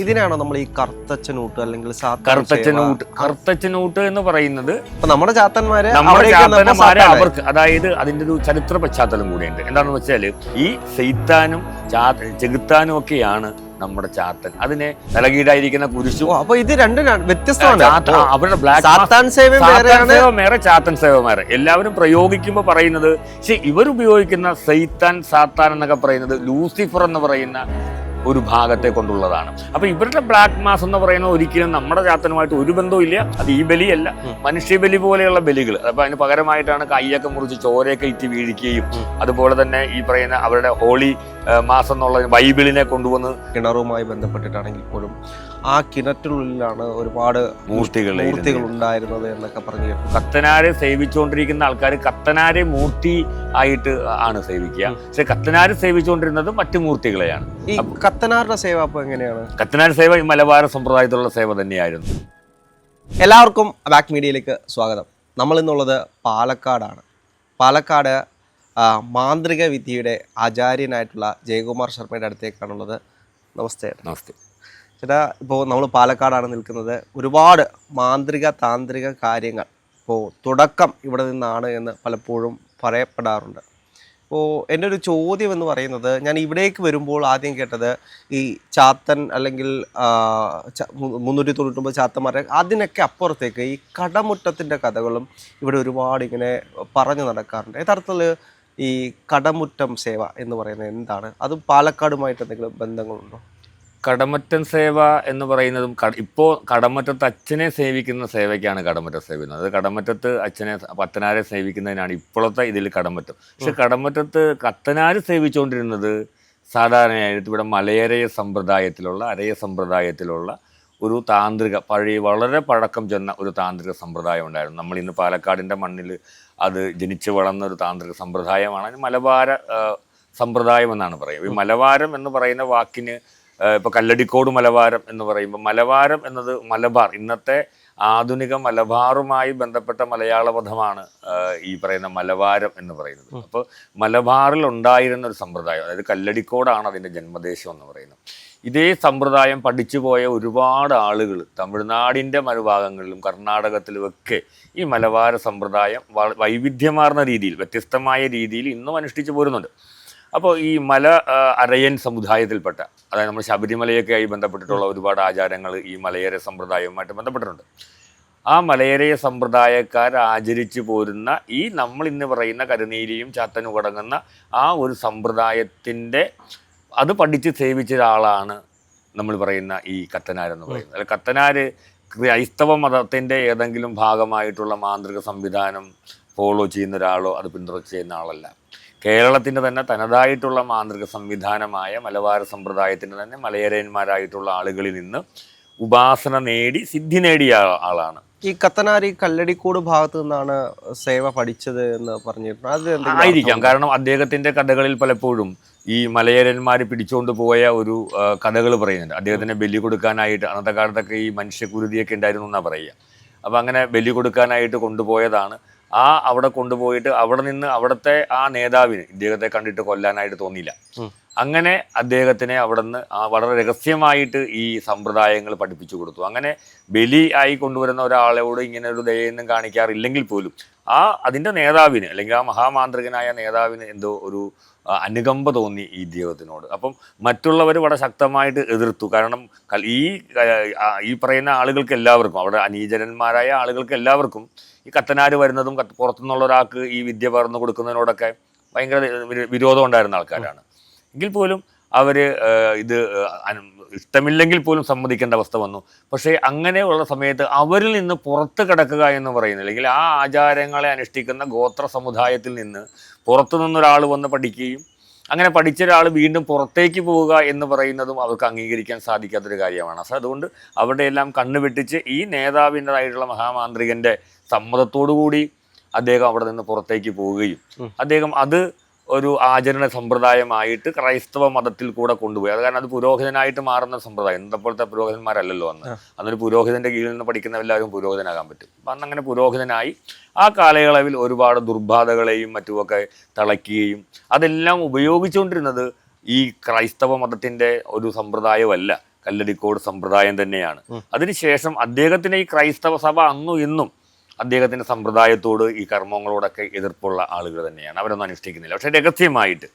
ഇതിനാണോ നമ്മൾ ഈ കറുത്തച്ഛനൂട്ട് അല്ലെങ്കിൽ കറുത്തച്ഛനൂട്ട് എന്ന് പറയുന്നത് നമ്മുടെ ചാത്തന്മാരെ അവർക്ക് അതായത് അതിന്റെ ഒരു ചരിത്ര പശ്ചാത്തലം കൂടിയുണ്ട്. എന്താണെന്ന് വെച്ചാല് ഈ സെയ്ത്താനും ചെകുത്താനും ഒക്കെയാണ് നമ്മുടെ ചാത്തൻ. അതിനെ തലകീടായിരിക്കുന്ന കുരിശും. അപ്പൊ ഇത് രണ്ടും വ്യത്യസ്തമാണ്. അവരുടെ ചാത്തൻ സേവമാരെ എല്ലാവരും പ്രയോഗിക്കുമ്പോൾ പറയുന്നത്, പക്ഷെ ഇവരുപയോഗിക്കുന്ന സെയ്ത്താൻ സാത്താൻ എന്നൊക്കെ പറയുന്നത് ലൂസിഫർ എന്ന് പറയുന്ന ഒരു ഭാഗത്തെ കൊണ്ടുള്ളതാണ്. അപ്പൊ ഇവരുടെ ബ്ലാക്ക് മാസ് എന്ന് പറയുന്നത് ഒരിക്കലും നമ്മുടെ ചാത്തനുമായിട്ട് ഒരു ബന്ധവും ഇല്ല. അത് ഈ ബലിയല്ല, മനുഷ്യബലി പോലെയുള്ള ബലികൾ. അപ്പൊ അതിന് പകരമായിട്ടാണ് കയ്യൊക്കെ മുറിച്ച് ചോരയൊക്കെ ഇറ്റ് വീഴിക്കുകയും അതുപോലെ തന്നെ ഈ പറയുന്ന അവരുടെ ഹോളി മാസം എന്നുള്ള ബൈബിളിനെ കൊണ്ടുവന്ന് കിണറുമായി ബന്ധപ്പെട്ടിട്ടാണെങ്കിൽ പോലും ആ കിണറ്റിനുള്ളിലാണ് ഒരുപാട് മൂർത്തികൾ ഉണ്ടായിരുന്നത് എന്നൊക്കെ പറഞ്ഞു. കത്തനാരെ സേവിച്ചുകൊണ്ടിരിക്കുന്ന ആൾക്കാർ കത്തനാരെ മൂർത്തി ആയിട്ട് ആണ് സേവിക്കുക. പക്ഷെ കത്തനാര് സേവിച്ചുകൊണ്ടിരുന്നത് മറ്റു മൂർത്തികളെയാണ്. ഈ കത്തനാരുടെ സേവ അപ്പൊ എങ്ങനെയാണ്? കത്തനാർ സേവ ഈ മലബാർ സമ്പ്രദായത്തിലുള്ള സേവ തന്നെയായിരുന്നു. എല്ലാവർക്കും ബാക്ക് മീഡിയയിലേക്ക് സ്വാഗതം. നമ്മൾ ഇന്നുള്ളത് പാലക്കാടാണ്. പാലക്കാട് മാന്ത്രിക വിദ്യയുടെ ആചാര്യനായിട്ടുള്ള ജയകുമാർ ശർമ്മയുടെ അടുത്തേക്കാണുള്ളത്. നമസ്തേ. നമസ്തേ ചേട്ടാ, ഇപ്പോൾ നമ്മൾ പാലക്കാടാണ് നിൽക്കുന്നത്. ഒരുപാട് മാന്ത്രിക താന്ത്രിക കാര്യങ്ങൾ ഇപ്പോൾ തുടക്കം ഇവിടെ നിന്നാണ് എന്ന് പലപ്പോഴും പറയപ്പെടാറുണ്ട്. അപ്പോൾ എൻ്റെ ഒരു ചോദ്യം എന്ന് പറയുന്നത്, ഞാൻ ഇവിടേക്ക് വരുമ്പോൾ ആദ്യം കേട്ടത് ഈ ചാത്തൻ അല്ലെങ്കിൽ 399 ചാത്തന്മാരെ, അതിനൊക്കെ അപ്പുറത്തേക്ക് ഈ കടമുറ്റത്തിൻ്റെ കഥകളും ഇവിടെ ഒരുപാട് ഇങ്ങനെ പറഞ്ഞു നടക്കാറുണ്ട്. യഥാർത്ഥത്തിൽ ഈ കടമുറ്റം സേവ എന്ന് പറയുന്നത് എന്താണ്? അത് പാലക്കാടുമായിട്ട് എന്തെങ്കിലും ബന്ധങ്ങളുണ്ടോ? കടമറ്റം സേവ എന്ന് പറയുന്നതും ഇപ്പോൾ കടമറ്റത്ത് അച്ഛനെ സേവിക്കുന്ന സേവയ്ക്കാണ് കടമറ്റം സേവിക്കുന്നത്. അത് കടമറ്റത്ത് അച്ഛനെ കത്തനാരെ സേവിക്കുന്നതിനാണ് ഇപ്പോഴത്തെ ഇതിൽ കടമറ്റം. പക്ഷെ കടമറ്റത്ത് കത്തനാര് സേവിച്ചുകൊണ്ടിരുന്നത് സാധാരണയായിട്ട് ഇവിടെ മലയരയ സമ്പ്രദായത്തിലുള്ള അരയ സമ്പ്രദായത്തിലുള്ള ഒരു താന്ത്രിക വളരെ പഴക്കം ചെന്ന ഒരു താന്ത്രിക സമ്പ്രദായം ഉണ്ടായിരുന്നു. നമ്മൾ ഇന്ന് പാലക്കാടിൻ്റെ മണ്ണിൽ അത് ജനിച്ചു വളർന്ന ഒരു താന്ത്രിക സമ്പ്രദായമാണ്. അതിന് മലബാര സമ്പ്രദായം എന്നാണ് പറയുക. ഈ മലബാരം എന്ന് പറയുന്ന വാക്കിന് ഇപ്പോൾ കല്ലടിക്കോട് മലബാരം എന്ന് പറയുമ്പോൾ മലബാരം എന്നത് മലബാർ, ഇന്നത്തെ ആധുനിക മലബാറുമായി ബന്ധപ്പെട്ട മലയാള പദമാണ് ഈ പറയുന്ന മലബാരം എന്ന് പറയുന്നത്. അപ്പോൾ മലബാറിൽ ഉണ്ടായിരുന്ന ഒരു സമ്പ്രദായം, അതായത് കല്ലടിക്കോടാണ് അതിൻ്റെ ജന്മദേശം എന്ന് പറയുന്നത്. ഇതേ സമ്പ്രദായം പഠിച്ചു പോയ ഒരുപാട് ആളുകൾ തമിഴ്നാടിൻ്റെ മറുഭാഗങ്ങളിലും കർണാടകത്തിലുമൊക്കെ ഈ മലബാര സമ്പ്രദായം വൈവിധ്യമാർന്ന രീതിയിൽ, വ്യത്യസ്തമായ രീതിയിൽ ഇന്നും അനുഷ്ഠിച്ചു പോരുന്നുണ്ട്. അപ്പോൾ ഈ മല അരയൻ സമുദായത്തിൽപ്പെട്ട, അതായത് നമ്മൾ ശബരിമലയൊക്കെ ആയി ബന്ധപ്പെട്ടിട്ടുള്ള ഒരുപാട് ആചാരങ്ങൾ ഈ മലയേര സമ്പ്രദായവുമായിട്ട് ബന്ധപ്പെട്ടിട്ടുണ്ട്. ആ മലയേര സമ്പ്രദായക്കാർ ആചരിച്ചു പോരുന്ന ഈ നമ്മൾ ഇന്ന് പറയുന്ന കരുനീലിയും ചാത്തനും അടങ്ങുന്ന ആ ഒരു സമ്പ്രദായത്തിൻ്റെ അത് പഠിച്ച് സേവിച്ച ഒരാളാണ് നമ്മൾ പറയുന്ന ഈ കത്തനാരെന്ന് പറയുന്നത്. അല്ല, കത്തനാര് ക്രൈസ്തവ മതത്തിൻ്റെ ഏതെങ്കിലും ഭാഗമായിട്ടുള്ള മാന്ത്രിക സംവിധാനം ഫോളോ ചെയ്യുന്ന ഒരാളോ അത് പിന്തുടർച്ച ചെയ്യുന്ന ആളല്ല. കേരളത്തിൻ്റെ തന്നെ തനതായിട്ടുള്ള മാന്ത്രിക സംവിധാനമായ മലബാർ സമ്പ്രദായത്തിൻ്റെ തന്നെ മലയരയന്മാരായിട്ടുള്ള ആളുകളിൽ നിന്ന് ഉപാസന നേടി സിദ്ധി നേടിയ ആളാണ്. ഈ കത്തനാരി കല്ലടിക്കോട് ഭാഗത്ത് നിന്നാണ് സേവ പഠിച്ചത് എന്ന് പറഞ്ഞിട്ടുണ്ട്. അത് ആയിരിക്കാം. കാരണം അദ്ദേഹത്തിൻ്റെ കഥകളിൽ പലപ്പോഴും ഈ മലയരന്മാർ പിടിച്ചുകൊണ്ട് പോയ ഒരു കഥകൾ പറയുന്നുണ്ട്. അദ്ദേഹത്തിന് ബലി കൊടുക്കാനായിട്ട്, അന്നത്തെ കാലത്തൊക്കെ ഈ മനുഷ്യക്കുരുതിയൊക്കെ ഉണ്ടായിരുന്നു എന്നാണ് പറയുക. അപ്പോൾ അങ്ങനെ ബലി കൊടുക്കാനായിട്ട് കൊണ്ടുപോയതാണ്. അവിടെ കൊണ്ടുപോയിട്ട് അവിടെ നിന്ന് അവിടുത്തെ ആ നേതാവിന് ഇദ്ദേഹത്തെ കണ്ടിട്ട് കൊല്ലാനായിട്ട് തോന്നിയില്ല. അങ്ങനെ അദ്ദേഹത്തിനെ അവിടെ നിന്ന് വളരെ രഹസ്യമായിട്ട് ഈ സമ്പ്രദായങ്ങൾ പഠിപ്പിച്ചു കൊടുത്തു. അങ്ങനെ ബലി ആയി കൊണ്ടുവരുന്ന ഒരാളോട് ഇങ്ങനെ ഒരു ദയൊന്നും കാണിക്കാറില്ലെങ്കിൽ പോലും അതിൻ്റെ നേതാവിന് അല്ലെങ്കിൽ ആ മഹാമാന്ത്രികനായ നേതാവിന് എന്തോ ഒരു അനുകമ്പ തോന്നി ഈ ദൈവത്തിനോട്. അപ്പം മറ്റുള്ളവർ വളരെ ശക്തമായിട്ട് എതിർത്തു. കാരണം ഈ പറയുന്ന ആളുകൾക്ക് എല്ലാവർക്കും, അവിടെ അനീചരന്മാരായ ആളുകൾക്ക് എല്ലാവർക്കും ഈ കത്തനാര് വരുന്നതും പുറത്തുനിന്നുള്ള ഒരാൾക്ക് ഈ വിദ്യ പകർന്നു കൊടുക്കുന്നതിനോടൊക്കെ ഭയങ്കര വിരോധം ഉണ്ടായിരുന്ന ആൾക്കാരാണ്. എങ്കിൽ പോലും അവർ ഇത് ഇഷ്ടമില്ലെങ്കിൽ പോലും സമ്മതിക്കേണ്ട അവസ്ഥ വന്നു. പക്ഷേ അങ്ങനെയുള്ള സമയത്ത് അവരിൽ നിന്ന് പുറത്ത് കിടക്കുക എന്ന് പറയുന്നത്, അല്ലെങ്കിൽ ആ ആചാരങ്ങളെ അനുഷ്ഠിക്കുന്ന ഗോത്ര സമുദായത്തിൽ നിന്ന് പുറത്തു നിന്നൊരാൾ വന്ന് പഠിക്കുകയും അങ്ങനെ പഠിച്ച ഒരാൾ വീണ്ടും പുറത്തേക്ക് പോവുക എന്ന് പറയുന്നതും അവർക്ക് അംഗീകരിക്കാൻ സാധിക്കാത്തൊരു കാര്യമാണ്. അതുകൊണ്ട് അവിടെയെല്ലാം കണ്ണുവെട്ടിച്ച് ഈ നേതാവിൻ്റെതായിട്ടുള്ള മഹാമാന്ത്രികൻ്റെ സമ്മതത്തോടുകൂടി അദ്ദേഹം അവിടെ നിന്ന് പുറത്തേക്ക് പോവുകയും അദ്ദേഹം അത് ഒരു ആചരണ സമ്പ്രദായമായിട്ട് ക്രൈസ്തവ മതത്തിൽ കൂടെ കൊണ്ടുപോയി. അത് കാരണം അത് പുരോഹിതനായിട്ട് മാറുന്ന സമ്പ്രദായം. ഇന്നപ്പോഴത്തെ പുരോഹിതന്മാരല്ലല്ലോ അന്നൊരു പുരോഹിതൻ്റെ കീഴിൽ നിന്ന് പഠിക്കുന്ന എല്ലാവരും പുരോഹിതനാകാൻ പറ്റും. അപ്പം അന്നങ്ങനെ പുരോഹിതനായി ആ കാലയളവിൽ ഒരുപാട് ദുർബാധകളെയും മറ്റുമൊക്കെ തളയ്ക്കുകയും അതെല്ലാം ഉപയോഗിച്ചുകൊണ്ടിരുന്നത് ഈ ക്രൈസ്തവ മതത്തിൻ്റെ ഒരു സമ്പ്രദായമല്ല. കല്ലടിക്കോട് സമ്പ്രദായം തന്നെയാണ്. അതിനുശേഷം അദ്ദേഹത്തിന് ഈ ക്രൈസ്തവ സഭ അന്നും ഇന്നും അദ്ദേഹത്തിൻ്റെ സമ്പ്രദായത്തോട് ഈ കർമ്മങ്ങളോടൊക്കെ എതിർപ്പുള്ള ആളുകൾ തന്നെയാണ്. അവരൊന്നും അനുഷ്ഠിക്കുന്നില്ല. പക്ഷേ രഹസ്യമായിട്ട്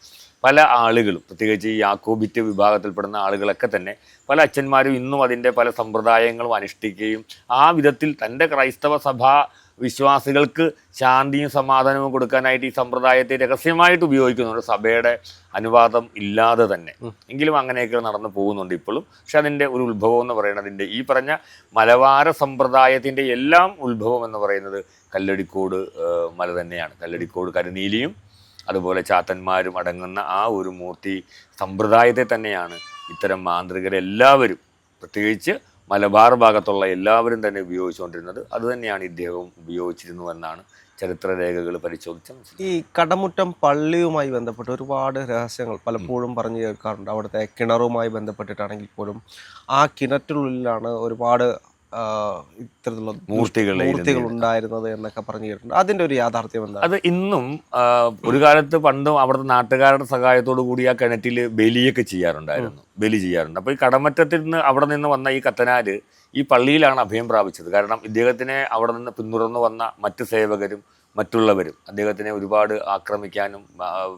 പല ആളുകളും, പ്രത്യേകിച്ച് ഈ യാക്കോബിറ്റ് വിഭാഗത്തിൽപ്പെടുന്ന ആളുകളൊക്കെ തന്നെ പല അച്ഛന്മാരും ഇന്നും അതിൻ്റെ പല സമ്പ്രദായങ്ങളും അനുഷ്ഠിക്കുകയും ആ വിധത്തിൽ തൻ്റെ ക്രൈസ്തവ സഭാ വിശ്വാസികൾക്ക് ശാന്തിയും സമാധാനവും കൊടുക്കാനായിട്ട് ഈ സമ്പ്രദായത്തെ രഹസ്യമായിട്ട് ഉപയോഗിക്കുന്നുണ്ട്, സഭയുടെ അനുവാദം ഇല്ലാതെ തന്നെ. എങ്കിലും അങ്ങനെയൊക്കെ നടന്നു പോകുന്നുണ്ട് ഇപ്പോഴും. പക്ഷെ അതിൻ്റെ ഒരു ഉത്ഭവം എന്ന് പറയുന്നതിൻ്റെ ഈ പറഞ്ഞ മലബാര സമ്പ്രദായത്തിൻ്റെ എല്ലാം ഉത്ഭവം എന്ന് പറയുന്നത് കല്ലടിക്കോട് മല തന്നെയാണ്. കല്ലടിക്കോട് കരുനീലിയും അതുപോലെ ചാത്തന്മാരും അടങ്ങുന്ന ആ ഒരു മൂർത്തി സമ്പ്രദായത്തെ തന്നെയാണ് ഇത്തരം മാന്ത്രികരെല്ലാവരും, പ്രത്യേകിച്ച് മലബാർ ഭാഗത്തുള്ള എല്ലാവരും തന്നെ ഉപയോഗിച്ചുകൊണ്ടിരുന്നത്. അതുതന്നെയാണ് ഇദ്ദേഹവും ഉപയോഗിച്ചിരുന്നു എന്നാണ് ചരിത്രരേഖകൾ പരിശോധിച്ച് ഈ കടമുറ്റം പള്ളിയുമായി ബന്ധപ്പെട്ട് ഒരുപാട് രഹസ്യങ്ങൾ പലപ്പോഴും പറഞ്ഞു കേൾക്കാറുണ്ട്. അവിടുത്തെ കിണറുമായി ബന്ധപ്പെട്ടിട്ടാണെങ്കിൽ പോലും ആ കിണറ്റിനുള്ളിലാണ് ഒരുപാട് ഇത്തരത്തിലുള്ള മൂർത്തികൾ ഉണ്ടായിരുന്നത് എന്നൊക്കെ പറഞ്ഞു കേട്ടിട്ടുണ്ട്. അതിന്റെ ഒരു യാഥാർത്ഥ്യം എന്താ? അത് ഇന്നും ഒരു കാലത്ത് പണ്ടും അവിടുത്തെ നാട്ടുകാരുടെ സഹായത്തോടു കൂടി ആ കിണറ്റിൽ ബലിയൊക്കെ ചെയ്യാറുണ്ടായിരുന്നു, ബലി ചെയ്യാറുണ്ട്. അപ്പോൾ ഈ കടമറ്റത്തിൽ നിന്ന് അവിടെ നിന്ന് വന്ന ഈ കത്തനാര് ഈ പള്ളിയിലാണ് അഭയം പ്രാപിച്ചത്. കാരണം ഇദ്ദേഹത്തിനെ അവിടെ നിന്ന് പിന്തുടർന്ന് വന്ന മറ്റ് സേവകരും മറ്റുള്ളവരും അദ്ദേഹത്തിനെ ഒരുപാട് ആക്രമിക്കാനും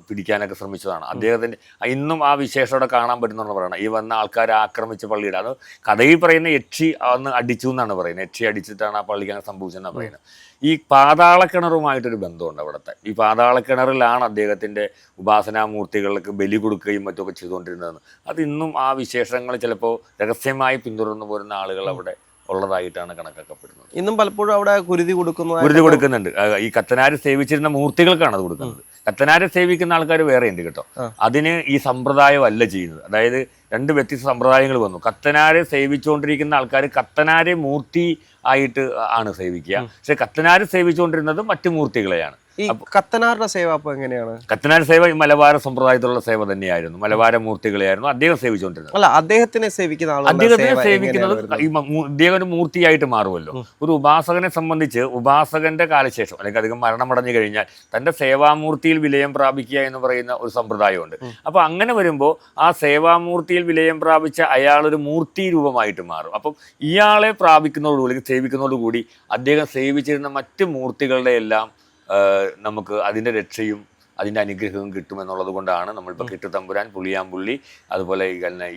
പിടിക്കാനൊക്കെ ശ്രമിച്ചതാണ്. അദ്ദേഹത്തിന് ഇന്നും ആ വിശേഷത്തോടെ കാണാൻ പറ്റുന്നതെന്ന് പറയണം. ഈ വന്ന ആൾക്കാരെ ആക്രമിച്ച പള്ളിയുടെ അത് കഥയിൽ പറയുന്ന യക്ഷി അന്ന് അടിച്ചു എന്നാണ് പറയുന്നത്. യക്ഷി അടിച്ചിട്ടാണ് ആ പള്ളിക്ക് അങ്ങനെ സംഭവിച്ചതെന്നാണ് പറയുന്നത്. ഈ പാതാളക്കിണറുമായിട്ടൊരു ബന്ധമുണ്ട് അവിടുത്തെ. ഈ പാതാളക്കിണറിലാണ് അദ്ദേഹത്തിൻ്റെ ഉപാസനാമൂർത്തികൾക്ക് ബലി കൊടുക്കുകയും മറ്റൊക്കെ ചെയ്തുകൊണ്ടിരുന്നതെന്ന്. അത് ഇന്നും ആ വിശേഷങ്ങൾ ചിലപ്പോൾ രഹസ്യമായി പിന്തുടർന്നു പോരുന്ന ആളുകൾ അവിടെ ഉള്ളതായിട്ടാണ് കണക്കാക്കപ്പെടുന്നത്. ഇന്നും പലപ്പോഴും അവിടെ കുരുതി കൊടുക്കുന്നുണ്ട്. ഈ കത്തനാര് സേവിച്ചിരുന്ന മൂർത്തികൾക്കാണ് അത് കൊടുക്കുന്നത്. കത്തനാരെ സേവിക്കുന്ന ആൾക്കാർ വേറെ ഉണ്ട് കേട്ടോ. അതിന് ഈ സമ്പ്രദായമല്ല ചെയ്യുന്നത്. അതായത് രണ്ട് വ്യത്യസ്ത സമ്പ്രദായങ്ങൾ വന്നു. കത്തനാരെ സേവിച്ചുകൊണ്ടിരിക്കുന്ന ആൾക്കാർ കത്തനാരെ മൂർത്തി ആയിട്ട് ആണ് സേവിക്കുക. പക്ഷെ കത്തനാര് സേവിച്ചുകൊണ്ടിരുന്നത് മറ്റു മൂർത്തികളെയാണ്. ഈ കത്തനാരുടെ സേവ അപ്പോൾ എങ്ങനെയാണ്? കത്തനാർ സേവ ഈ മലബാര സമ്പ്രദായത്തിലുള്ള സേവ തന്നെയായിരുന്നു. മലബാര മൂർത്തികളെയായിരുന്നു അദ്ദേഹം സേവിച്ചുകൊണ്ടിരുന്നത്. അല്ല, അദ്ദേഹത്തിനെ സേവിക്കുന്നത് ഈ ഇദ്ദേഹം ഒരു മൂർത്തിയായിട്ട് മാറുമല്ലോ. ഒരു ഉപാസകനെ സംബന്ധിച്ച് ഉപാസകന്റെ കാലശേഷം അല്ലെങ്കിൽ അധികം മരണമടഞ്ഞു കഴിഞ്ഞാൽ തന്റെ സേവാമൂർത്തിയിൽ വിലയം പ്രാപിക്കുക എന്ന് പറയുന്ന ഒരു സമ്പ്രദായമുണ്ട്. അപ്പോൾ അങ്ങനെ വരുമ്പോൾ ആ സേവാമൂർത്തിയിൽ വിലയം പ്രാപിച്ച അയാളൊരു മൂർത്തി രൂപമായിട്ട് മാറും. അപ്പം ഇയാളെ പ്രാപിക്കുന്നതോടുകൂടി അല്ലെങ്കിൽ സേവിക്കുന്നതോടുകൂടി അദ്ദേഹം സേവിച്ചിരുന്ന മറ്റ് മൂർത്തികളുടെ എല്ലാം നമുക്ക് അതിൻ്റെ രക്ഷയും അതിൻ്റെ അനുഗ്രഹവും കിട്ടുമെന്നുള്ളത് കൊണ്ടാണ് നമ്മളിപ്പോൾ കെട്ടുതമ്പുരാൻ, പുളിയാമ്പുള്ളി, അതുപോലെ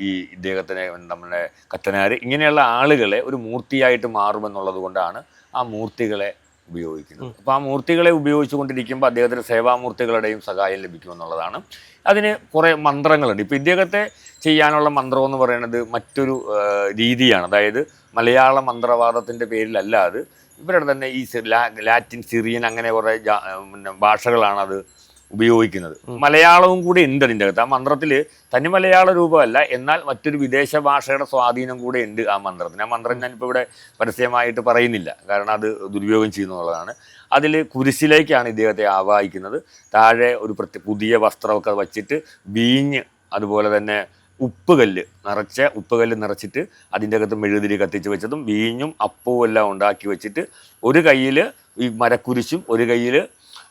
ഈ ഇദ്ദേഹത്തിനെ നമ്മുടെ കത്തനാർ ഇങ്ങനെയുള്ള ആളുകളെ ഒരു മൂർത്തിയായിട്ട് മാറുമെന്നുള്ളത് കൊണ്ടാണ് ആ മൂർത്തികളെ ഉപയോഗിക്കുന്നത്. അപ്പോൾ ആ മൂർത്തികളെ ഉപയോഗിച്ചുകൊണ്ടിരിക്കുമ്പോൾ അദ്ദേഹത്തിന് സേവാമൂർത്തികളുടെയും സഹായം ലഭിക്കുമെന്നുള്ളതാണ്. അതിന് കുറേ മന്ത്രങ്ങളുണ്ട്. ഇപ്പോൾ ഇദ്ദേഹത്തെ ചെയ്യാനുള്ള മന്ത്രം എന്ന് പറയുന്നത് മറ്റൊരു രീതിയാണ്. അതായത് മലയാള മന്ത്രവാദത്തിൻ്റെ പേരിലല്ലാതെ ഇവരുടെ തന്നെ ഈ ലാറ്റിൻ, സിറിയൻ അങ്ങനെ കുറേ ഭാഷകളാണ് അത് ഉപയോഗിക്കുന്നത്. മലയാളവും കൂടെ ഉണ്ട് അതിൻ്റെ അകത്ത്. ആ മന്ത്രത്തിൽ തനി മലയാള രൂപമല്ല, എന്നാൽ മറ്റൊരു വിദേശ ഭാഷയുടെ സ്വാധീനം കൂടെ ഉണ്ട് ആ മന്ത്രത്തിന്. ആ മന്ത്രം ഞാനിപ്പോൾ ഇവിടെ പരസ്യമായിട്ട് പറയുന്നില്ല, കാരണം അത് ദുരുപയോഗം ചെയ്യുന്നുള്ളതാണ്. അതിൽ കുരിശിലേക്കാണ് ഇദ്ദേഹത്തെ ആവാഹിക്കുന്നത്. താഴെ ഒരു പുതിയ വസ്ത്രമൊക്കെ വച്ചിട്ട് വീഞ്ഞ്, അതുപോലെ തന്നെ ഉപ്പുകല്ല് നിറച്ചിട്ട് അതിൻ്റെ അകത്ത് മെഴുകുതിരി കത്തിച്ച് വെച്ചതും വീഞ്ഞും അപ്പവും എല്ലാം ഉണ്ടാക്കി വെച്ചിട്ട് ഒരു കയ്യിൽ ഈ മരക്കുരിശും ഒരു കയ്യിൽ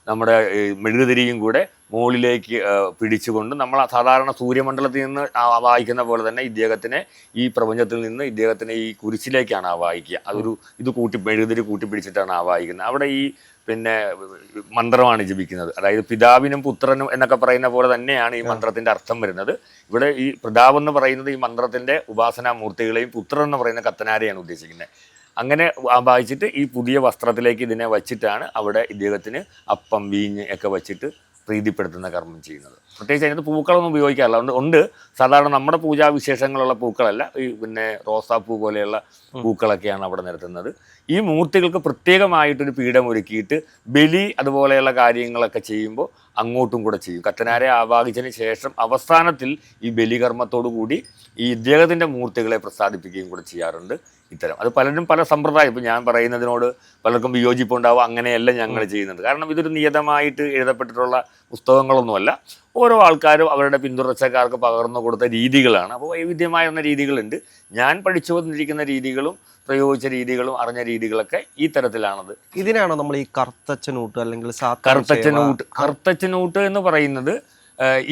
നമ്മുടെ മെഴുകുതിരിയും കൂടെ മുകളിലേക്ക് പിടിച്ചുകൊണ്ട് നമ്മൾ സാധാരണ സൂര്യമണ്ഡലത്തിൽ നിന്ന് ആവാഹിക്കുന്ന പോലെ തന്നെ ഇദ്ദേഹത്തിനെ ഈ പ്രപഞ്ചത്തിൽ നിന്ന് ഇദ്ദേഹത്തിനെ ഈ കുരിശിലേക്കാണ് ആവാഹിക്കുക. അതൊരു മെഴുകുതിരി കൂട്ടിപ്പിടിച്ചിട്ടാണ് ആവാഹിക്കുന്നത്. അവിടെ ഈ മന്ത്രമാണ് ജപിക്കുന്നത്. അതായത് പിതാവിനും പുത്രനും എന്നൊക്കെ പറയുന്ന പോലെ തന്നെയാണ് ഈ മന്ത്രത്തിൻ്റെ അർത്ഥം വരുന്നത്. ഇവിടെ ഈ പിതാവ് എന്ന് പറയുന്നത് ഈ മന്ത്രത്തിൻ്റെ ഉപാസനാമൂർത്തികളെയും പുത്രൻ എന്ന് പറയുന്ന കത്തനാരെയാണ് ഉദ്ദേശിക്കുന്നത്. അങ്ങനെ ആവാഹിച്ചിട്ട് ഈ പുതിയ വസ്ത്രത്തിലേക്ക് ഇതിനെ വച്ചിട്ടാണ് അവിടെ ഇദ്ദേഹത്തിന് അപ്പം, വീഞ്ഞ് ഒക്കെ വച്ചിട്ട് പ്രീതിപ്പെടുത്തുന്ന കർമ്മം ചെയ്യുന്നത്. പ്രത്യേകിച്ച് അതിനകത്ത് പൂക്കളൊന്നും ഉപയോഗിക്കാറില്ല. ഉണ്ട് സാധാരണ നമ്മുടെ പൂജാവിശേഷങ്ങളുള്ള പൂക്കളല്ല, ഈ റോസാപ്പൂ പോലെയുള്ള പൂക്കളൊക്കെയാണ് അവിടെ നിരത്തുന്നത്. ഈ മൂർത്തികൾക്ക് പ്രത്യേകമായിട്ടൊരു പീഠം ഒരുക്കിയിട്ട് ബലി അതുപോലെയുള്ള കാര്യങ്ങളൊക്കെ ചെയ്യുമ്പോൾ അങ്ങോട്ടും കൂടെ ചെയ്യും. കത്തനാരെ ആവാഹിച്ചതിന് ശേഷം അവസാനത്തിൽ ഈ ബലികർമ്മത്തോടു കൂടി ഈ ഇദ്ദേഹത്തിൻ്റെ മൂർത്തികളെ പ്രസാദിപ്പിക്കുകയും കൂടെ ചെയ്യാറുണ്ട്. ഇത്തരം അത് പലരും പല സമ്പ്രദായം, ഇപ്പോൾ ഞാൻ പറയുന്നതിനോട് പലർക്കും വിയോജിപ്പുണ്ടാവും. അങ്ങനെയല്ല ഞങ്ങൾ ചെയ്യുന്നത്. കാരണം ഇതൊരു നിയതമായിട്ട് എഴുതപ്പെട്ടിട്ടുള്ള പുസ്തകങ്ങളൊന്നുമല്ല. ഓരോ ആൾക്കാരും അവരുടെ പിന്തുടർച്ചക്കാർക്ക് പകർന്നു കൊടുത്ത രീതികളാണ്. അപ്പോൾ വൈവിധ്യമായിരുന്ന രീതികളുണ്ട്. ഞാൻ പഠിച്ചു വന്നിരിക്കുന്ന രീതികളും പ്രയോഗിച്ച രീതികളും അറിഞ്ഞ രീതികളൊക്കെ ഈ തരത്തിലാണത്. ഇതിനാണോ നമ്മൾ ഈ കർത്തച്ചനൂട്ട് അല്ലെങ്കിൽ കർത്തച്ചനൂട്ട് എന്ന് പറയുന്നത്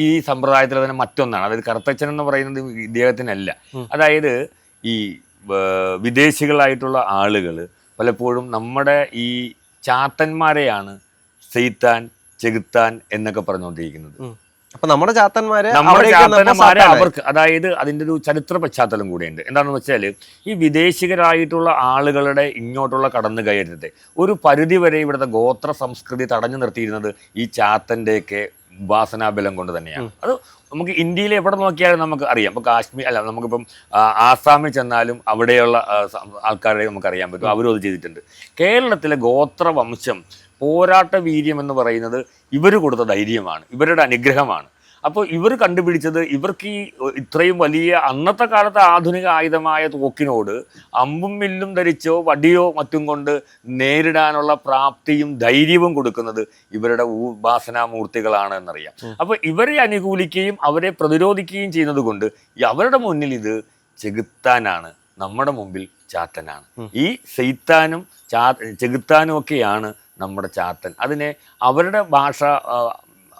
ഈ സമ്പ്രദായത്തിൽ തന്നെ മറ്റൊന്നാണ്. അതായത് കർത്തച്ചൻ എന്ന് പറയുന്നത് ഇദ്ദേഹത്തിനല്ല. അതായത് ഈ വിദേശികളായിട്ടുള്ള ആളുകൾ പലപ്പോഴും നമ്മുടെ ഈ ചാത്തന്മാരെയാണ് സെയ്ത്താൻ, ചെകുത്താൻ എന്നൊക്കെ പറഞ്ഞുകൊണ്ടിരിക്കുന്നത്. അപ്പൊ നമ്മുടെ ചാത്തന്മാരെ അവർക്ക്, അതായത് അതിൻ്റെ ഒരു ചരിത്ര പശ്ചാത്തലം കൂടിയുണ്ട്. എന്താണെന്ന് വെച്ചാൽ ഈ വിദേശികരായിട്ടുള്ള ആളുകളുടെ ഇങ്ങോട്ടുള്ള കടന്നു കയറ്റത്തെ ഒരു പരിധി വരെ ഇവിടുത്തെ ഗോത്ര സംസ്കൃതി തടഞ്ഞു നിർത്തിയിരുന്നത് ഈ ചാത്തൻ്റെയൊക്കെ ഉപാസനാബലം കൊണ്ട് തന്നെയാണ്. അത് നമുക്ക് ഇന്ത്യയിൽ എവിടെ നോക്കിയാലും നമുക്ക് അറിയാം. ഇപ്പോൾ കാശ്മീർ അല്ല, നമുക്കിപ്പം ആസാമിൽ ചെന്നാലും അവിടെയുള്ള ആൾക്കാരെ നമുക്കറിയാൻ പറ്റും, അവരും അത് ചെയ്തിട്ടുണ്ട്. കേരളത്തിലെ ഗോത്രവംശം പോരാട്ട വീര്യം എന്ന് പറയുന്നത് ഇവർ കൊടുത്ത ധൈര്യമാണ്, ഇവരുടെ അനുഗ്രഹമാണ്. അപ്പോൾ ഇവർ കണ്ടുപിടിച്ചത് ഇവർക്ക് ഈ ഇത്രയും വലിയ അന്നത്തെ കാലത്തെ ആധുനിക ആയുധമായ തോക്കിനോട് അമ്പും വില്ലും ധരിച്ചോ വടിയോ മറ്റും കൊണ്ട് നേരിടാനുള്ള പ്രാപ്തിയും ധൈര്യവും കൊടുക്കുന്നത് ഇവരുടെ ഉപാസനാമൂർത്തികളാണ് എന്നറിയാം. അപ്പോൾ ഇവരെ അനുകൂലിക്കുകയും അവരെ പ്രതിരോധിക്കുകയും ചെയ്യുന്നത് കൊണ്ട് അവരുടെ മുന്നിൽ ഇത് ചെകുത്താനാണ്, നമ്മുടെ മുമ്പിൽ ചാത്തനാണ്. ഈ സെയ്ത്താനും ചെകുത്താനും ഒക്കെയാണ് നമ്മുടെ ചാത്തൻ. അതിനെ അവരുടെ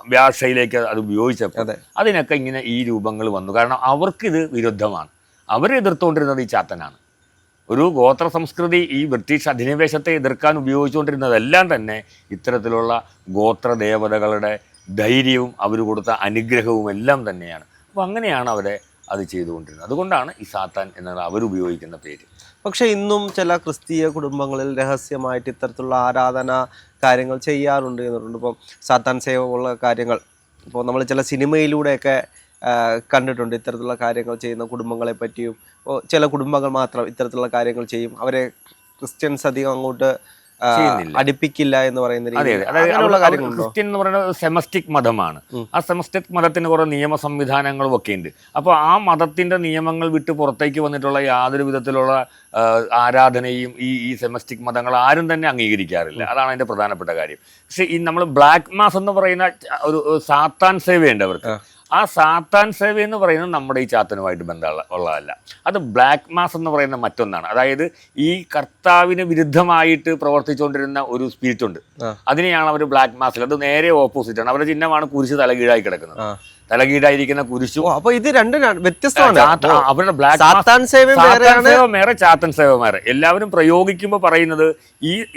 ഭാഷയിലേക്ക് അത് ഉപയോഗിച്ചപ്പോൾ അതിനൊക്കെ ഇങ്ങനെ ഈ രൂപങ്ങൾ വന്നു. കാരണം അവർക്കിത് വിരുദ്ധമാണ്, അവരെ എതിർത്തുകൊണ്ടിരുന്നത് ഈ ചാത്തനാണ്. ഒരു ഗോത്ര സംസ്കൃതി ഈ ബ്രിട്ടീഷ് അധിനിവേശത്തെ എതിർക്കാൻ ഉപയോഗിച്ചുകൊണ്ടിരുന്നതെല്ലാം തന്നെ ഇത്തരത്തിലുള്ള ഗോത്രദേവതകളുടെ ധൈര്യവും അവർ കൊടുത്ത അനുഗ്രഹവും എല്ലാം തന്നെയാണ്. അപ്പോൾ അങ്ങനെയാണ് അവരെ അത് ചെയ്തുകൊണ്ടിരുന്നത്. അതുകൊണ്ടാണ് ഈ സാത്താൻ എന്നുള്ള അവരുപയോഗിക്കുന്ന പേര്. പക്ഷെ ഇന്നും ചില ക്രിസ്തീയ കുടുംബങ്ങളിൽ രഹസ്യമായിട്ട് ഇത്തരത്തിലുള്ള ആരാധന കാര്യങ്ങൾ ചെയ്യാറുണ്ട് എന്നുണ്ട്. ഇപ്പം സാത്താൻ സേവ ഉള്ള കാര്യങ്ങൾ ഇപ്പോൾ നമ്മൾ ചില സിനിമയിലൂടെയൊക്കെ കണ്ടിട്ടുണ്ട്. ഇത്തരത്തിലുള്ള കാര്യങ്ങൾ ചെയ്യുന്ന കുടുംബങ്ങളെ പറ്റിയും ചില കുടുംബങ്ങൾ മാത്രം ഇത്തരത്തിലുള്ള കാര്യങ്ങൾ ചെയ്യും, അവരെ ക്രിസ്ത്യൻസ് അധികം അങ്ങോട്ട് അടുപ്പിക്കില്ല എന്ന് പറയുന്ന ക്രിസ്ത്യൻ എന്ന് പറയുന്നത് സെമസ്റ്റിക് മതമാണ്. ആ സെമസ്റ്റിക് മതത്തിന് കുറെ നിയമ സംവിധാനങ്ങളും ഒക്കെ ഉണ്ട്. അപ്പോൾ ആ മതത്തിന്റെ നിയമങ്ങൾ വിട്ട് പുറത്തേക്ക് വന്നിട്ടുള്ള യാതൊരു വിധത്തിലുള്ള ആരാധനയും ഈ സെമസ്റ്റിക് മതങ്ങൾ ആരും തന്നെ അംഗീകരിക്കാറില്ല. അതാണ് അതിന്റെ പ്രധാനപ്പെട്ട കാര്യം. പക്ഷെ ഈ നമ്മൾ ബ്ലാക്ക് മാസ് എന്ന് പറയുന്ന ഒരു സാത്താൻ സേവയുണ്ട് അവർക്ക്. ആ സാത്താൻ സേവ എന്ന് പറയുന്നത് നമ്മുടെ ഈ ചാത്തനുമായിട്ട് ബന്ധമുള്ളതല്ല. അത് ബ്ലാക്ക് മാസ് എന്ന് പറയുന്ന മറ്റൊന്നാണ്. അതായത് ഈ കർത്താവിന് വിരുദ്ധമായിട്ട് പ്രവർത്തിച്ചുകൊണ്ടിരുന്ന ഒരു സ്പിരിറ്റ് ഉണ്ട്, അതിനെയാണ് അവർ ബ്ലാക്ക് മാസിൽ. അത് നേരെ ഓപ്പോസിറ്റാണ്. അവരുടെ ചിഹ്നമാണ് കുരിശ് തലകീഴായി കിടക്കുന്നത്, തലകീഴായിരിക്കുന്ന കുരിശു. അപ്പൊ ഇത് രണ്ടും വ്യത്യസ്തമാണ്. അവരുടെ വേറെ ചാത്തൻ സേവ വേറെ. എല്ലാവരും പ്രയോഗിക്കുമ്പോൾ പറയുന്നത്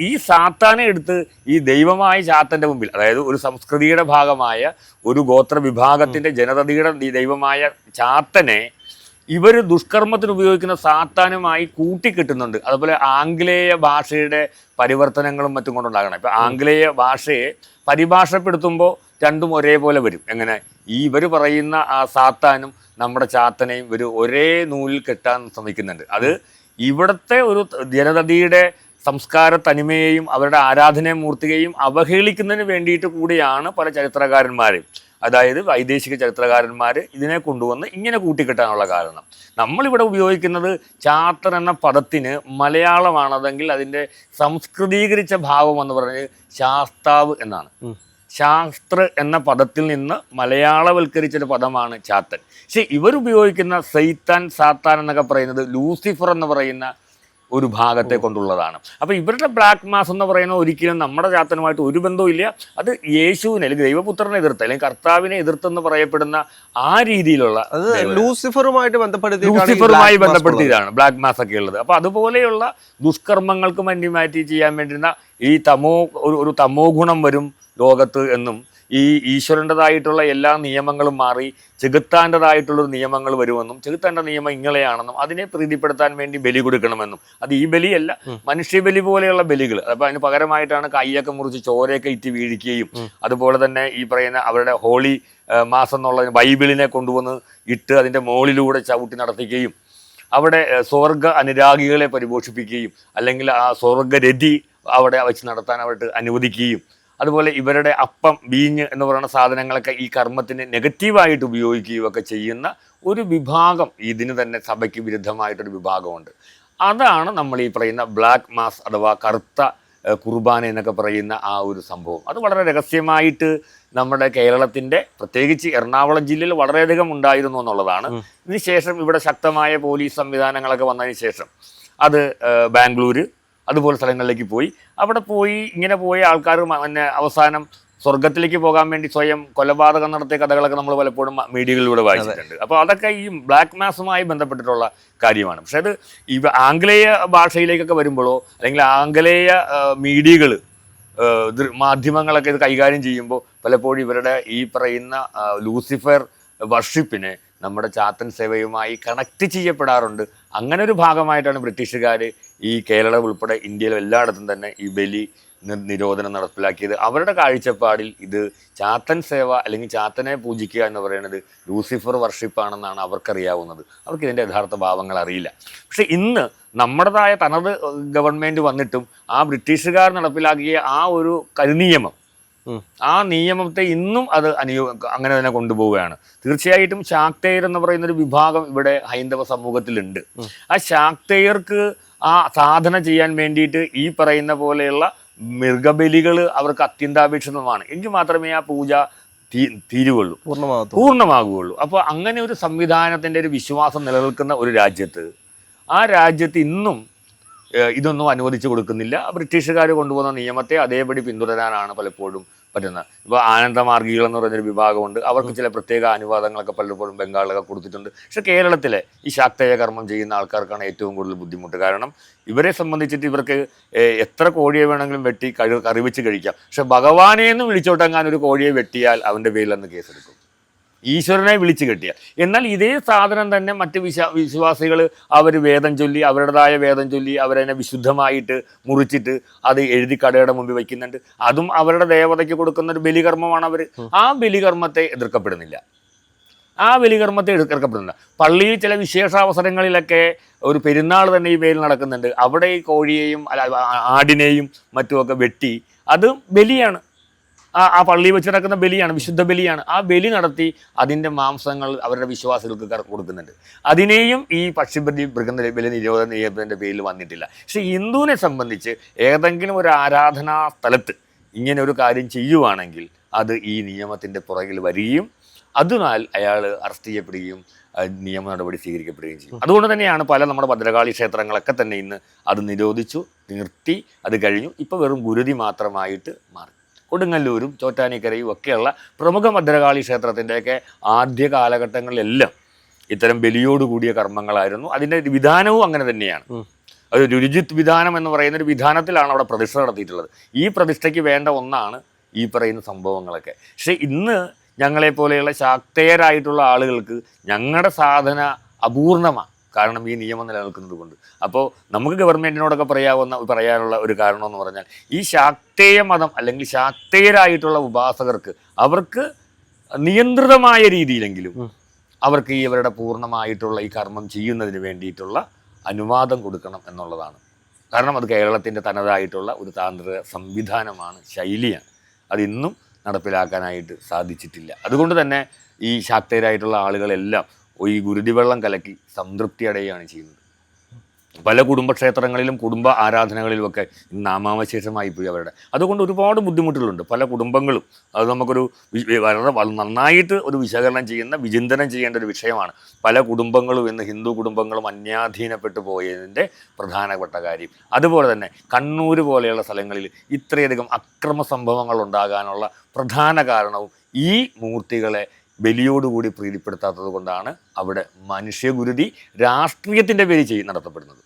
ഈ സാത്താനെ എടുത്ത് ഈ ദൈവമായ ചാത്തന്റെ മുമ്പിൽ, അതായത് ഒരു സംസ്കൃതിയുടെ ഭാഗമായ ഒരു ഗോത്ര വിഭാഗത്തിന്റെ ജനതയുടെ ദൈവമായ ചാത്തനെ ഇവർ ദുഷ്കർമ്മത്തിന് ഉപയോഗിക്കുന്ന സാത്താനുമായി കൂട്ടിക്കെട്ടുന്നുണ്ട്. അതുപോലെ ആംഗലേയ ഭാഷയുടെ പരിവർത്തനങ്ങളും മറ്റും കൊണ്ടുണ്ടാകണം. ഇപ്പം ആംഗലേയ ഭാഷയെ പരിഭാഷപ്പെടുത്തുമ്പോൾ രണ്ടും ഒരേപോലെ വരും. എങ്ങനെ ഇവർ പറയുന്ന ആ സാത്താനും നമ്മുടെ ചാത്തനെയും ഇവർ ഒരേ നൂലിൽ കെട്ടാൻ ശ്രമിക്കുന്നുണ്ട്. അത് ഇവിടുത്തെ ഒരു ജനതയുടെ സംസ്കാര തനിമയെയും അവരുടെ ആരാധനാമൂർത്തിയെയും അവഹേളിക്കുന്നതിന് വേണ്ടിയിട്ട് കൂടിയാണ് പല ചരിത്രകാരന്മാരും, അതായത് വൈദേശിക ചരിത്രകാരന്മാർ ഇതിനെ കൊണ്ടുവന്ന് ഇങ്ങനെ കൂട്ടിക്കെട്ടാനുള്ള കാരണം. നമ്മളിവിടെ ഉപയോഗിക്കുന്നത് ചാത്തൻ എന്ന പദത്തിന് മലയാളമാണതെങ്കിൽ അതിൻ്റെ സംസ്കൃതീകരിച്ച ഭാവം എന്ന് പറഞ്ഞത് ശാസ്താവ് എന്നാണ്. ശാസ്ത്ര എന്ന പദത്തിൽ നിന്ന് മലയാളവൽക്കരിച്ചൊരു പദമാണ് ചാത്തൻ. പക്ഷെ ഇവരുപയോഗിക്കുന്ന സെയ്ത്താൻ, സാത്താൻ എന്നൊക്കെ പറയുന്നത് ലൂസിഫർ എന്ന് പറയുന്ന ഒരു ഭാഗത്തെ കൊണ്ടുള്ളതാണ്. അപ്പോൾ ഇവരുടെ ബ്ലാക്ക് മാസ് എന്ന് പറയുന്നത് ഒരിക്കലും നമ്മുടെ ചാത്തനുമായിട്ട് ഒരു ബന്ധവും ഇല്ല. അത് യേശുവിനെ അല്ലെങ്കിൽ ദൈവപുത്രനെ എതിർത്ത് അല്ലെങ്കിൽ കർത്താവിനെ എതിർത്തെന്ന് പറയപ്പെടുന്ന ആ രീതിയിലുള്ള ലൂസിഫറുമായി ബന്ധപ്പെടുത്തിയതാണ് ബ്ലാക്ക് മാസ് ഒക്കെ ഉള്ളത്. അപ്പോൾ അതുപോലെയുള്ള ദുഷ്കർമ്മങ്ങൾക്ക് മാറ്റി ചെയ്യാൻ വേണ്ടിയിരുന്ന ഈ ഒരു തമോ ഗുണം വരും ലോകത്ത് എന്നും ഈ ഈശ്വരൻ്റെതായിട്ടുള്ള എല്ലാ നിയമങ്ങളും മാറി ചെകുത്താൻ്റെതായിട്ടുള്ളൊരു നിയമങ്ങൾ വരുമെന്നും ചെകുത്താൻ്റെ നിയമം ഇങ്ങനെയാണെന്നും അതിനെ പ്രീതിപ്പെടുത്താൻ വേണ്ടി ബലി കൊടുക്കണമെന്നും, അത് ഈ ബലിയല്ല മനുഷ്യബലി പോലെയുള്ള ബലികൾ. അപ്പോൾ അതിന് പകരമായിട്ടാണ് കൈയൊക്കെ മുറിച്ച് ചോരയൊക്കെ ഇറ്റ് വീഴിക്കുകയും അതുപോലെ തന്നെ ഈ പറയുന്ന അവരുടെ ഹോളി മാസം എന്നുള്ള ബൈബിളിനെ കൊണ്ടുവന്ന് ഇട്ട് അതിൻ്റെ മുകളിലൂടെ ചവിട്ടി നടത്തിക്കുകയും അവിടെ സ്വർഗ അനുരാഗികളെ പരിപോഷിപ്പിക്കുകയും അല്ലെങ്കിൽ ആ സ്വർഗരതി അവിടെ വെച്ച് നടത്താൻ അവർക്ക് അനുവദിക്കുകയും അതുപോലെ ഇവരുടെ അപ്പം, വീഞ്ഞ് എന്ന് പറയുന്ന സാധനങ്ങളൊക്കെ ഈ കർമ്മത്തിന് നെഗറ്റീവായിട്ട് ഉപയോഗിക്കുകയും ഒക്കെ ചെയ്യുന്ന ഒരു വിഭാഗം, ഇതിന് തന്നെ സഭയ്ക്ക് വിരുദ്ധമായിട്ടൊരു വിഭാഗമുണ്ട്. അതാണ് നമ്മൾ ഈ പറയുന്ന ബ്ലാക്ക് മാസ് അഥവാ കറുത്ത കുർബാന എന്നൊക്കെ പറയുന്ന ആ ഒരു സംഭവം. അത് വളരെ രഹസ്യമായിട്ട് നമ്മുടെ കേരളത്തിൻ്റെ പ്രത്യേകിച്ച് എറണാകുളം ജില്ലയിൽ വളരെയധികം ഉണ്ടായിരുന്നു എന്നുള്ളതാണ്. ഇതിനുശേഷം ഇവിടെ ശക്തമായ പോലീസ് സംവിധാനങ്ങളൊക്കെ വന്നതിന് ശേഷം അത് ബാംഗ്ലൂർ അതുപോലെ സ്ഥലങ്ങളിലേക്ക് പോയി. അവിടെ പോയി ഇങ്ങനെ പോയ ആൾക്കാർ പിന്നെ അവസാനം സ്വർഗത്തിലേക്ക് പോകാൻ വേണ്ടി സ്വയം കൊലപാതകം നടത്തിയ കഥകളൊക്കെ നമ്മൾ പലപ്പോഴും മീഡിയകളിലൂടെ വായിച്ചിട്ടുണ്ട്. അപ്പോൾ അതൊക്കെ ഈ ബ്ലാക്ക് മാസുമായി ബന്ധപ്പെട്ടിട്ടുള്ള കാര്യമാണ്. പക്ഷെ അത് ഈ ആംഗലേയ ഭാഷയിലേക്കൊക്കെ വരുമ്പോഴോ അല്ലെങ്കിൽ ആംഗലേയ മീഡിയകൾ മാധ്യമങ്ങളൊക്കെ ഇത് കൈകാര്യം ചെയ്യുമ്പോൾ പലപ്പോഴും ഇവരുടെ ഈ പറയുന്ന ലൂസിഫർ വർഷിപ്പിനെ നമ്മുടെ ചാത്തൻ സേവയുമായി കണക്ട് ചെയ്യപ്പെടാറുണ്ട്. അങ്ങനെ ഒരു ഭാഗമായിട്ടാണ് ബ്രിട്ടീഷുകാർ ഈ കേരളം ഉൾപ്പെടെ ഇന്ത്യയിലും എല്ലായിടത്തും തന്നെ ഈ ബലി നിരോധനം നടപ്പിലാക്കിയത്. അവരുടെ കാഴ്ചപ്പാടിൽ ഇത് ചാത്തൻ സേവ അല്ലെങ്കിൽ ചാത്തനെ പൂജിക്കുക എന്ന് പറയുന്നത് ലൂസിഫർ വർഷിപ്പാണെന്നാണ് അവർക്കറിയാവുന്നത്. അവർക്ക് ഇതിൻ്റെ യഥാർത്ഥ ഭാവങ്ങൾ അറിയില്ല. പക്ഷെ ഇന്ന് നമ്മുടേതായ തനത് ഗവൺമെൻറ് വന്നിട്ടും ആ ബ്രിട്ടീഷുകാർ നടപ്പിലാക്കിയ ആ ഒരു കരിനിയമം, ആ നിയമത്തെ ഇന്നും അത് അങ്ങനെ തന്നെ കൊണ്ടുപോവുകയാണ്. തീർച്ചയായിട്ടും ശാക്തേയർ എന്ന് പറയുന്നൊരു വിഭാഗം ഇവിടെ ഹൈന്ദവ സമൂഹത്തിലുണ്ട്. ആ ശാക്തേയർക്ക് ആ സാധന ചെയ്യാൻ വേണ്ടിയിട്ട് ഈ പറയുന്ന പോലെയുള്ള മൃഗബലികൾ അവർക്ക് അത്യന്താപേക്ഷിതമാണ്. എങ്കിൽ മാത്രമേ ആ പൂജ തീരുവുള്ളൂ, പൂർണ്ണമാകുകയുള്ളൂ. അപ്പോൾ അങ്ങനെ ഒരു സംവിധാനത്തിൻ്റെ ഒരു വിശ്വാസം നിലനിൽക്കുന്ന ഒരു രാജ്യത്ത്, ആ രാജ്യത്ത് ഇന്നും ഇതൊന്നും അനുവദിച്ചു കൊടുക്കുന്നില്ല. ബ്രിട്ടീഷുകാർ കൊണ്ടുപോകുന്ന നിയമത്തെ അതേപടി പിന്തുടരാനാണ് പലപ്പോഴും പറ്റുന്നത്. ഇപ്പോൾ ആനന്ദമാർഗികൾ എന്ന് പറയുന്നൊരു വിഭാഗമുണ്ട്. അവർക്ക് ചില പ്രത്യേക അനുവാദങ്ങളൊക്കെ പലപ്പോഴും ബംഗാളിലൊക്കെ കൊടുത്തിട്ടുണ്ട്. പക്ഷേ കേരളത്തിലെ ഈ ശാക്തേയ കർമ്മം ചെയ്യുന്ന ആൾക്കാർക്കാണ് ഏറ്റവും കൂടുതൽ ബുദ്ധിമുട്ട്. കാരണം ഇവരെ സംബന്ധിച്ചിട്ട് ഇവർക്ക് എത്ര കോഴിയെ വേണമെങ്കിലും വെട്ടി കറി വെച്ച് കഴിക്കാം. പക്ഷെ ഭഗവാനെന്ന് വിളിച്ചോട്ടെങ്ങാൻ ഒരു കോഴിയെ വെട്ടിയാൽ അവൻ്റെ പേരിൽ അന്ന് കേസെടുക്കും, ഈശ്വരനെ വിളിച്ചു കെട്ടിയാൽ. എന്നാൽ ഇതേ സാധനം തന്നെ മറ്റ് വിശ്വാസികൾ അവർ വേദം ചൊല്ലി, അവരുടേതായ വേദം ചൊല്ലി അവരതിനെ വിശുദ്ധമായിട്ട് മുറിച്ചിട്ട് അത് എഴുതി കടയുടെ മുമ്പിൽ വയ്ക്കുന്നുണ്ട്. അതും അവരുടെ ദേവതയ്ക്ക് കൊടുക്കുന്ന ഒരു ബലികർമ്മമാണ്. അവർ ആ ബലികർമ്മത്തെ എതിർക്കപ്പെടുന്നില്ല, ആ ബലികർമ്മത്തെ എതിർക്കപ്പെടുന്നില്ല. പള്ളിയിൽ ചില വിശേഷാവസരങ്ങളിലൊക്കെ ഒരു പെരുന്നാൾ തന്നെ ഈ പേരിൽ നടക്കുന്നുണ്ട്. അവിടെ ഈ കോഴിയെയും ആടിനെയും മറ്റുമൊക്കെ വെട്ടി അത് ബലിയാണ്. ആ പള്ളിയിൽ വെച്ച് നടക്കുന്ന ബലിയാണ്, വിശുദ്ധ ബലിയാണ്. ആ ബലി നടത്തി അതിൻ്റെ മാംസങ്ങൾ അവരുടെ വിശ്വാസികൾക്ക് കൊടുക്കുന്നുണ്ട്. അതിനെയും ഈ പക്ഷിബലി ബലി നിരോധന നിയമത്തിൻ്റെ പേരിൽ വന്നിട്ടില്ല. പക്ഷേ ഹിന്ദുവിനെ സംബന്ധിച്ച് ഏതെങ്കിലും ഒരു ആരാധനാ സ്ഥലത്ത് ഇങ്ങനെ ഒരു കാര്യം ചെയ്യുവാണെങ്കിൽ അത് ഈ നിയമത്തിൻ്റെ പുറകിൽ വരികയും അതിനാൽ അയാൾ അറസ്റ്റ് ചെയ്യപ്പെടുകയും നിയമ നടപടി സ്വീകരിക്കപ്പെടുകയും ചെയ്യും. അതുകൊണ്ട് തന്നെയാണ് പല നമ്മുടെ ഭദ്രകാളി ക്ഷേത്രങ്ങളൊക്കെ തന്നെ ഇന്ന് അത് നിരോധിച്ചു, നിർത്തി. അത് കഴിഞ്ഞു ഇപ്പോൾ വെറും ഗുരുതി മാത്രമായിട്ട് മാറി. കൊടുങ്ങല്ലൂരും ചോറ്റാനിക്കരയും ഒക്കെയുള്ള പ്രമുഖ ഭദ്രകാളി ക്ഷേത്രത്തിൻ്റെയൊക്കെ ആദ്യ കാലഘട്ടങ്ങളിലെല്ലാം ഇത്തരം ബലിയോടുകൂടിയ കർമ്മങ്ങളായിരുന്നു. അതിൻ്റെ വിധാനവും അങ്ങനെ തന്നെയാണ്. ഒരു രുചിത് വിധാനം എന്ന് പറയുന്ന ഒരു വിധാനത്തിലാണ് അവിടെ പ്രതിഷ്ഠ നടത്തിയിട്ടുള്ളത്. ഈ പ്രതിഷ്ഠയ്ക്ക് വേണ്ട ഒന്നാണ് ഈ പറയുന്ന സംഭവങ്ങളൊക്കെ. പക്ഷേ ഇന്ന് ഞങ്ങളെപ്പോലെയുള്ള ശാക്തേയരായിട്ടുള്ള ആളുകൾക്ക് ഞങ്ങളുടെ സാധന അപൂർണമാണ്. കാരണം ഈ നിയമം നിലനിൽക്കുന്നത് കൊണ്ട്. അപ്പോൾ നമുക്ക് ഗവൺമെൻറ്റിനോടൊക്കെ പറയാനുള്ള ഒരു കാരണം എന്ന് പറഞ്ഞാൽ ഈ ശാക്തേയ മതം അല്ലെങ്കിൽ ശാക്തേയരായിട്ടുള്ള ഉപാസകർക്ക് അവർക്ക് നിയന്ത്രിതമായ രീതിയിലെങ്കിലും അവർക്ക് ഈ അവരുടെ പൂർണ്ണമായിട്ടുള്ള ഈ കർമ്മം ചെയ്യുന്നതിന് വേണ്ടിയിട്ടുള്ള അനുവാദം കൊടുക്കണം എന്നുള്ളതാണ്. കാരണം അത് കേരളത്തിൻ്റെ തനതായിട്ടുള്ള ഒരു താന്ത്രിക സംവിധാനമാണ്, ശൈലിയാണ്. അതിന്നും നടപ്പിലാക്കാനായിട്ട് സാധിച്ചിട്ടില്ല. അതുകൊണ്ട് തന്നെ ഈ ശാക്തേയരായിട്ടുള്ള ആളുകളെല്ലാം ഈ ഗുരുതി വെള്ളം കലക്കി സംതൃപ്തി അടയുകയാണ് ചെയ്യുന്നത്. പല കുടുംബക്ഷേത്രങ്ങളിലും കുടുംബ ആരാധനകളിലുമൊക്കെ നാമാവശേഷമായി പോയി അവരുടെ. അതുകൊണ്ട് ഒരുപാട് ബുദ്ധിമുട്ടുകളുണ്ട് പല കുടുംബങ്ങളും. അത് നമുക്കൊരു വളരെ നന്നായിട്ട് ഒരു വിശകലനം ചെയ്യുന്ന, വിചിന്തനം ചെയ്യേണ്ട ഒരു വിഷയമാണ്. പല കുടുംബങ്ങളും ഇന്ന് ഹിന്ദു കുടുംബങ്ങളും അന്യാധീനപ്പെട്ടു പോയതിൻ്റെ പ്രധാനപ്പെട്ട കാര്യം. അതുപോലെ തന്നെ കണ്ണൂർ പോലെയുള്ള സ്ഥലങ്ങളിൽ ഇത്രയധികം അക്രമ സംഭവങ്ങൾ ഉണ്ടാകാനുള്ള പ്രധാന കാരണവും ഈ മൂർത്തികളെ ബലിയോടുകൂടി പ്രീതിപ്പെടുത്താത്തത് കൊണ്ടാണ് അവിടെ മനുഷ്യഗുരുതി രാഷ്ട്രീയത്തിൻ്റെ പേരിൽ നടത്തപ്പെടുന്നത്.